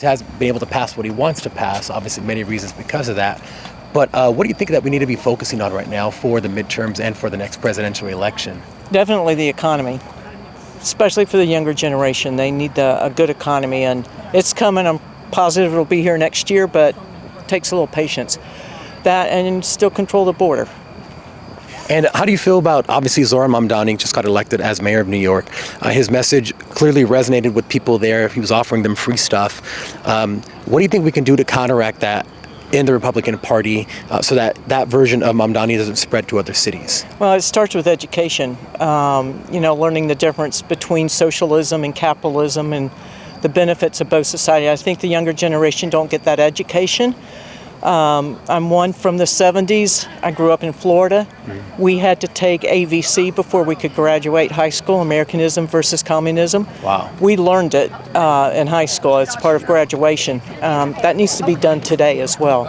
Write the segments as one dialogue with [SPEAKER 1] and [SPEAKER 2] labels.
[SPEAKER 1] has been able to pass what he wants to pass, obviously many reasons because of that. But what do you think that we need to be focusing on right now for the midterms and for the next presidential election?
[SPEAKER 2] Definitely the economy, especially for the younger generation. They need a good economy, and it's coming. I'm positive it'll be here next year, but it takes a little patience. That and still control the border.
[SPEAKER 1] And how do you feel about, obviously, Zoran Mamdani just got elected as mayor of New York. His message clearly resonated with people there. He was offering them free stuff. What do you think we can do to counteract that in the Republican Party so that that version of Mamdani doesn't spread to other cities?
[SPEAKER 2] Well, it starts with education, learning the difference between socialism and capitalism and the benefits of both society. I think the younger generation don't get that education. I'm one from the 70s. I grew up in Florida. We had to take AVC before we could graduate high school, Americanism versus Communism.
[SPEAKER 1] Wow.
[SPEAKER 2] We learned it in high school. It's part of graduation. That needs to be done today as well.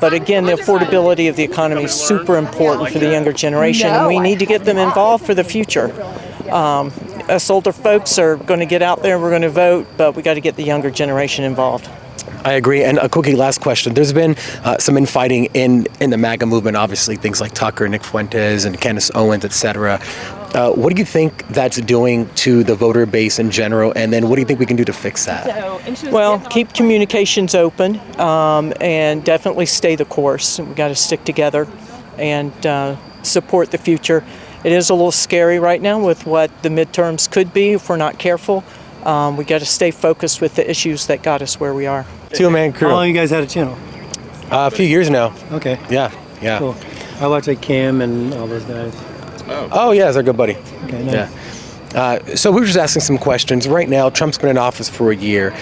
[SPEAKER 2] But again, the affordability of the economy is super important for the younger generation, and we need to get them involved for the future. Us older folks are going to get out there, we're going to vote, but we got to get the younger generation involved.
[SPEAKER 1] I agree. And a quick last question. There's been some infighting in the MAGA movement, obviously, things like Tucker, Nick Fuentes, and Candace Owens, et cetera. What do you think that's doing to the voter base in general? And then what do you think we can do to fix that?
[SPEAKER 2] Well, keep communications open and definitely stay the course. We got to stick together and support the future. It is a little scary right now with what the midterms could be if we're not careful. We got to stay focused with the issues that got us where we are.
[SPEAKER 1] Two-man crew.
[SPEAKER 3] How long you guys had a channel?
[SPEAKER 1] A few years now.
[SPEAKER 3] Okay.
[SPEAKER 1] Yeah.
[SPEAKER 3] Cool. I watch like Cam and all those guys.
[SPEAKER 1] Oh yeah, he's our good buddy.
[SPEAKER 3] Okay, nice.
[SPEAKER 1] Yeah. So we were just asking some questions. Right now, Trump's been in office for a year.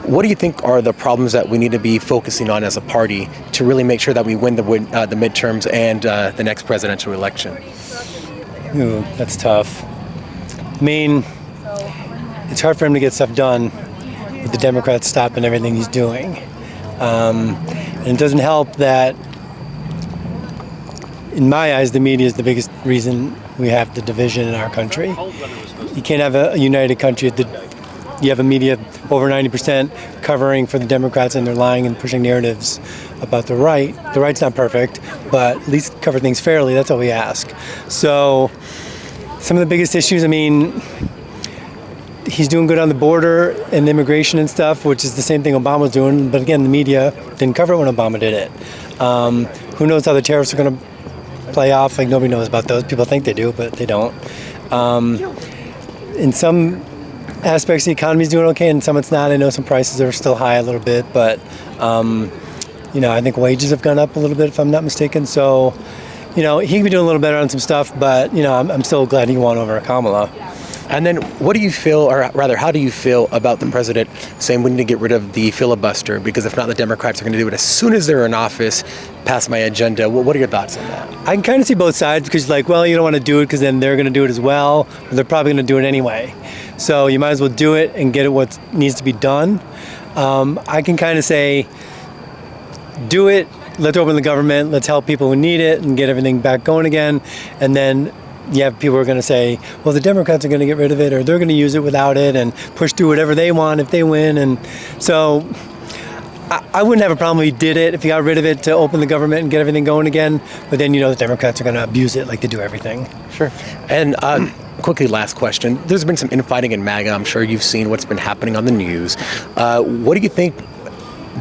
[SPEAKER 1] What do you think are the problems that we need to be focusing on as a party to really make sure that we win the midterms and the next presidential election?
[SPEAKER 3] Ooh, that's tough. I mean, it's hard for him to get stuff done with the Democrats stopping everything he's doing. And it doesn't help that, in my eyes, the media is the biggest reason we have the division in our country. You can't have a united country. You have a media over 90% covering for the Democrats, and they're lying and pushing narratives about the right. The right's not perfect, but at least cover things fairly. That's all we ask. So some of the biggest issues, I mean, he's doing good on the border and immigration and stuff, which is the same thing Obama was doing. But again, the media didn't cover it when Obama did it. Who knows how the tariffs are going to play off? Like, nobody knows about those. People think they do, but they don't. In some aspects, the economy's doing okay, and some it's not. I know some prices are still high a little bit, but I think wages have gone up a little bit, if I'm not mistaken. So, he could be doing a little better on some stuff, but I'm still glad he won over Kamala.
[SPEAKER 1] And then what do you feel, or rather, how do you feel about the president saying we need to get rid of the filibuster? Because if not, the Democrats are going to do it as soon as they're in office, pass my agenda. What are your thoughts on that?
[SPEAKER 3] I can kind of see both sides, because you don't want to do it because then they're going to do it as well. But they're probably going to do it anyway. So you might as well do it and get it what needs to be done. I can kind of say, do it, let's open the government, let's help people who need it and get everything back going again. And then you have people who are going to say, well, the Democrats are going to get rid of it, or they're going to use it without it and push through whatever they want if they win. And so I wouldn't have a problem if he did it, if he got rid of it to open the government and get everything going again. But then, the Democrats are going to abuse it like they do everything.
[SPEAKER 1] Sure. And quickly, last question. There's been some infighting in MAGA. I'm sure you've seen what's been happening on the news. What do you think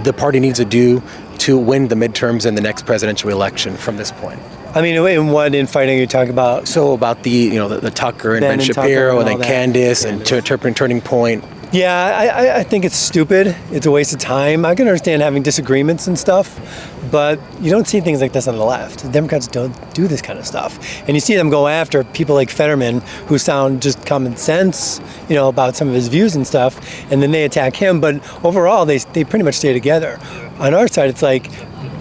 [SPEAKER 1] the party needs to do to win the midterms and the next presidential election from this point?
[SPEAKER 3] I mean, in what infighting are you talking about?
[SPEAKER 1] So about the Tucker and Ben Shapiro and then Candace and Turning Point.
[SPEAKER 3] Yeah, I think it's stupid. It's a waste of time. I can understand having disagreements and stuff, but you don't see things like this on the left. The Democrats don't do this kind of stuff. And you see them go after people like Fetterman, who sound just common sense, about some of his views and stuff, and then they attack him. But overall, they pretty much stay together. On our side, it's like,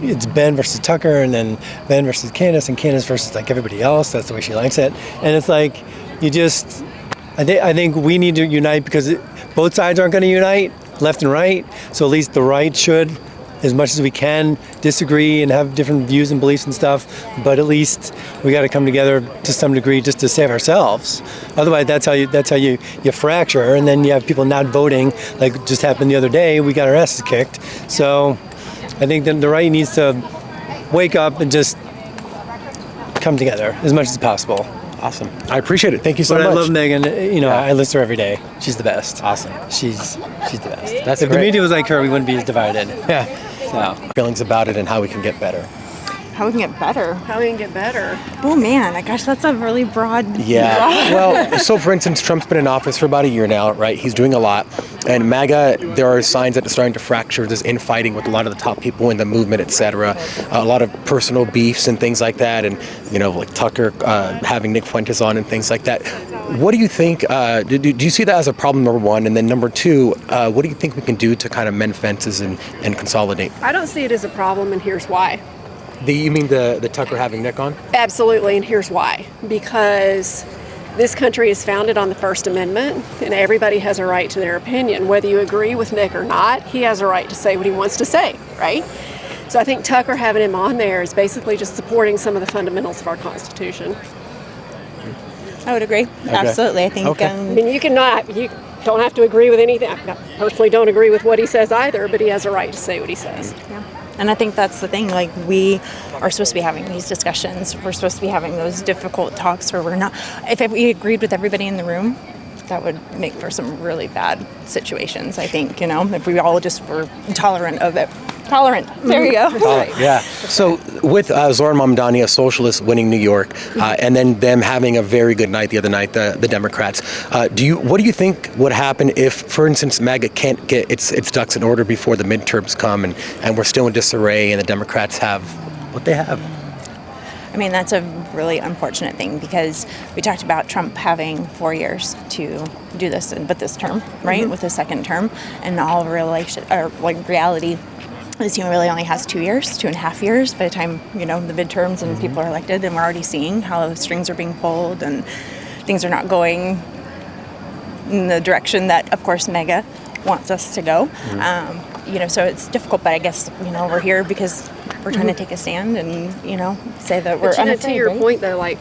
[SPEAKER 3] it's Ben versus Tucker, and then Ben versus Candace, and Candace versus like everybody else. That's the way she likes it. And it's like, I think we need to unite, because both sides aren't going to unite, left and right. So at least the right should, as much as we can disagree and have different views and beliefs and stuff, but at least we got to come together to some degree just to save ourselves. Otherwise, that's how you fracture, and then you have people not voting, like just happened the other day. We got our asses kicked. So I think that the right needs to wake up and just come together as much as possible.
[SPEAKER 1] Awesome. I appreciate it. Thank you so much.
[SPEAKER 3] I love Megyn. You know, I listen to her every day. She's the best.
[SPEAKER 1] Awesome.
[SPEAKER 3] She's the best.
[SPEAKER 1] That's
[SPEAKER 3] if
[SPEAKER 1] great.
[SPEAKER 3] the media was like her, we wouldn't be as divided.
[SPEAKER 1] Yeah.
[SPEAKER 3] So.
[SPEAKER 1] Feelings about it and how we can get better.
[SPEAKER 4] How we can get better.
[SPEAKER 5] How we can get better.
[SPEAKER 4] Oh man, gosh, that's a really broad.
[SPEAKER 1] Yeah. Well, so for instance, Trump's been in office for about a year now, right? He's doing a lot. And MAGA, there are signs that it's starting to fracture. There's infighting with a lot of the top people in the movement, et cetera. A lot of personal beefs and things like that. And, you know, like Tucker having Nick Fuentes on and things like that. What do you think, do you see that as a problem, number one? And then number two, what do you think we can do to kind of mend fences and consolidate?
[SPEAKER 5] I don't see it as a problem, and here's why.
[SPEAKER 1] You mean the Tucker having Nick on?
[SPEAKER 5] Absolutely, and here's why. Because this country is founded on the First Amendment, and everybody has a right to their opinion. Whether you agree with Nick or not, he has a right to say what he wants to say, right? So I think Tucker having him on there is basically just supporting some of the fundamentals of our Constitution.
[SPEAKER 4] I would agree. Okay. Absolutely. I think.
[SPEAKER 1] Okay.
[SPEAKER 5] I mean, you don't have to agree with anything. I personally don't agree with what he says either, but he has a right to say what he says.
[SPEAKER 4] Yeah. And I think that's the thing, like we are supposed to be having these discussions. We're supposed to be having those difficult talks where we're not, if we agreed with everybody in the room, that would make for some really bad situations, I think, you know, if we all just were tolerant of it. There you go.
[SPEAKER 1] Yeah. So with Zoran Mamdani, a socialist, winning New York, and then them having a very good night the other night, the Democrats, what do you think would happen if, for instance, MAGA can't get its ducks in order before the midterms come and we're still in disarray and the Democrats have what they have?
[SPEAKER 4] I mean, that's a really unfortunate thing because we talked about Trump having 4 years to do this, but this term, right, with his second term, and all reality. This team really only has 2 years, 2.5 years by the time, you know, the midterms and people are elected, and we're already seeing how the strings are being pulled and things are not going in the direction that, of course, MAGA wants us to go. You know, so it's difficult, but I guess, you know, we're here because we're trying to take a stand and, you know, say that we're unafraid,
[SPEAKER 5] to your
[SPEAKER 4] right?
[SPEAKER 5] point, though, like,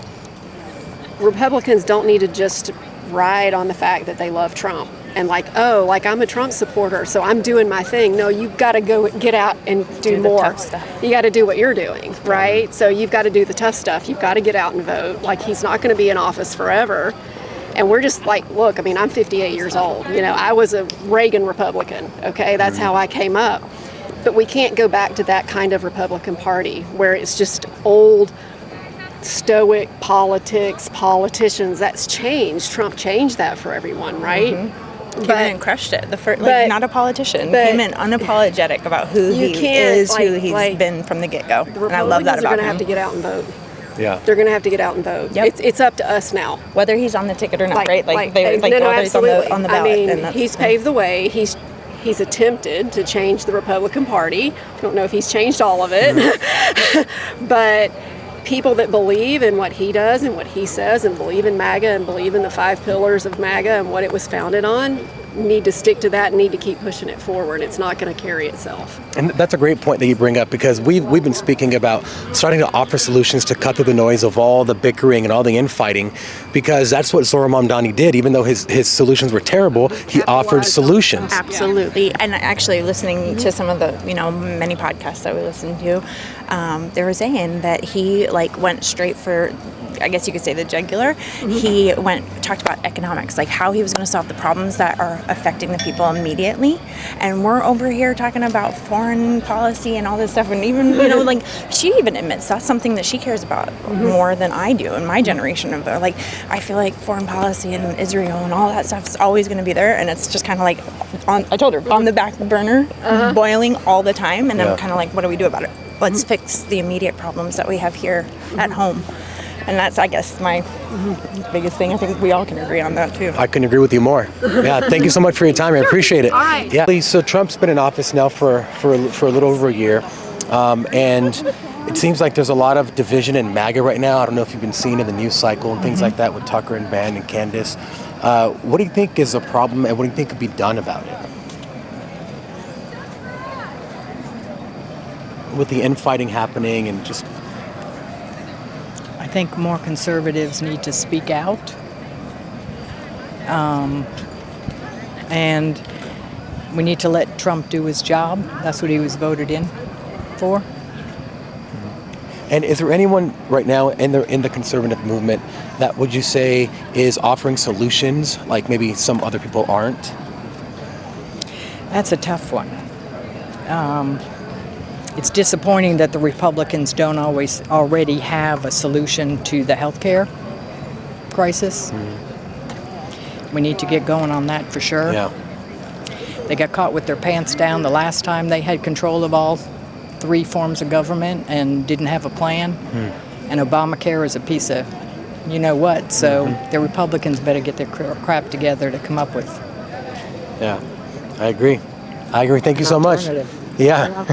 [SPEAKER 5] Republicans don't need to just ride on the fact that they love Trump. And I'm a Trump supporter, so I'm doing my thing. No, you've got to go get out and do more.
[SPEAKER 4] Tough stuff.
[SPEAKER 5] You got to do what you're doing, right? So you've got to do the tough stuff. You've got to get out and vote. Like, he's not going to be in office forever. And we're just like, look, I mean, I'm 58 years old. You know, I was a Reagan Republican, okay? That's how I came up. But we can't go back to that kind of Republican Party where it's just old, stoic politicians. That's changed. Trump changed that for everyone, right?
[SPEAKER 4] Came in and crushed it. Not a politician. Came in unapologetic about who he is, who he's been from the get-go. And I love that about him.
[SPEAKER 5] They're going to have to get out and vote.
[SPEAKER 1] Yeah.
[SPEAKER 5] They're going to have to get out and vote.
[SPEAKER 4] Yep.
[SPEAKER 5] It's up to us now.
[SPEAKER 4] Whether he's on the ticket or not, right?
[SPEAKER 5] Absolutely.
[SPEAKER 4] On the ballot.
[SPEAKER 5] I mean, he's paved the way. He's attempted to change the Republican Party. I don't know if he's changed all of it. But people that believe in what he does and what he says and believe in MAGA and believe in the 5 pillars of MAGA and what it was founded on need to stick to that and need to keep pushing it forward. It's not going to carry itself.
[SPEAKER 1] And that's a great point that you bring up because we've been speaking about starting to offer solutions to cut through the noise of all the bickering and all the infighting because that's what Zoran Mamdani did. Even though his solutions were terrible, he offered solutions.
[SPEAKER 4] Absolutely. And actually listening to some of the, you know, many podcasts that we listened to, they were saying that he went straight for, I guess you could say, the jugular. He talked about economics, like how he was going to solve the problems that are affecting the people immediately. And we're over here talking about foreign policy and all this stuff. And even, you know, she even admits that's something that she cares about more than I do in my generation of I feel like foreign policy and Israel and all that stuff is always going to be there. And it's just kind of I told her, on the back burner, boiling all the time. And I'm kind of what do we do about it? Let's fix the immediate problems that we have here at home. And that's, I guess, my biggest thing. I think we all can agree on that, too.
[SPEAKER 1] I couldn't agree with you more. Yeah, thank you so much for your time. I appreciate it.
[SPEAKER 5] All right.
[SPEAKER 1] Yeah. So Trump's been in office now for a little over a year. And it seems like there's a lot of division in MAGA right now. I don't know if you've been seeing in the news cycle and things like that with Tucker and Ben and Candace. What do you think is the problem and what do you think could be done about it? with the infighting happening and just...
[SPEAKER 6] I think more conservatives need to speak out. And we need to let Trump do his job. That's what he was voted in for.
[SPEAKER 1] And is there anyone right now in the conservative movement that would you say is offering solutions like maybe some other people aren't?
[SPEAKER 6] That's a tough one. It's disappointing that the Republicans don't always already have a solution to the healthcare crisis. We need to get going on that for sure.
[SPEAKER 1] Yeah.
[SPEAKER 6] They got caught with their pants down the last time they had control of all 3 forms of government and didn't have a plan. And Obamacare is a piece of you know what. So the Republicans better get their crap together to come up with.
[SPEAKER 1] Yeah, I agree. Thank you so much.
[SPEAKER 6] Alternative.
[SPEAKER 1] Yeah.